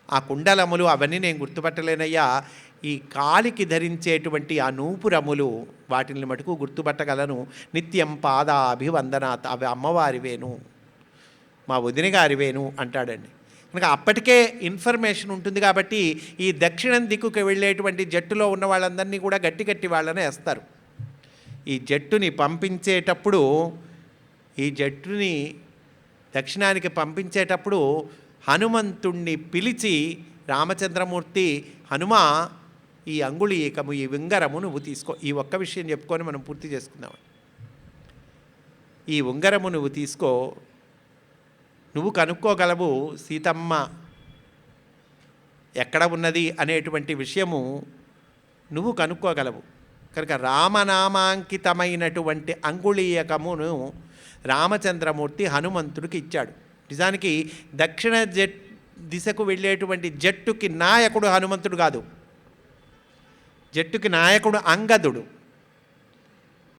ఆ కుండలములు అవన్నీ నేను గుర్తుపట్టలేనయ్యా. ఈ కాలికి ధరించేటువంటి ఆ నూపురములు వాటిని మటుకు గుర్తుపట్టగలను. నిత్యం పాదాభివందనాత్, అవి అమ్మవారివేను, మా వదిన గారివేను అంటాడండి. కనుక అప్పటికే ఇన్ఫర్మేషన్ ఉంటుంది కాబట్టి ఈ దక్షిణం దిక్కుకు వెళ్ళేటువంటి జట్టులో ఉన్న వాళ్ళందరినీ కూడా గట్టి గట్టి వాళ్ళనే వేస్తారు. ఈ జట్టుని పంపించేటప్పుడు, ఈ జట్టుని దక్షిణానికి పంపించేటప్పుడు హనుమంతుణ్ణి పిలిచి రామచంద్రమూర్తి, హనుమ ఈ అంగుళీయకము, ఈ ఉంగరము నువ్వు తీసుకో. ఈ ఒక్క విషయం చెప్పుకొని మనం పూర్తి చేసుకుందాం. ఈ ఉంగరము నువ్వు తీసుకో, నువ్వు కనుక్కోగలవు సీతమ్మ ఎక్కడ ఉన్నది అనేటువంటి విషయము నువ్వు కనుక్కోగలవు. కనుక రామనామాంకితమైనటువంటి అంగుళీయకమును రామచంద్రమూర్తి హనుమంతుడికి ఇచ్చాడు. నిజానికి దక్షిణ దిశకు వెళ్ళేటువంటి జట్టుకి నాయకుడు హనుమంతుడు కాదు, జట్టుకి నాయకుడు అంగదుడు.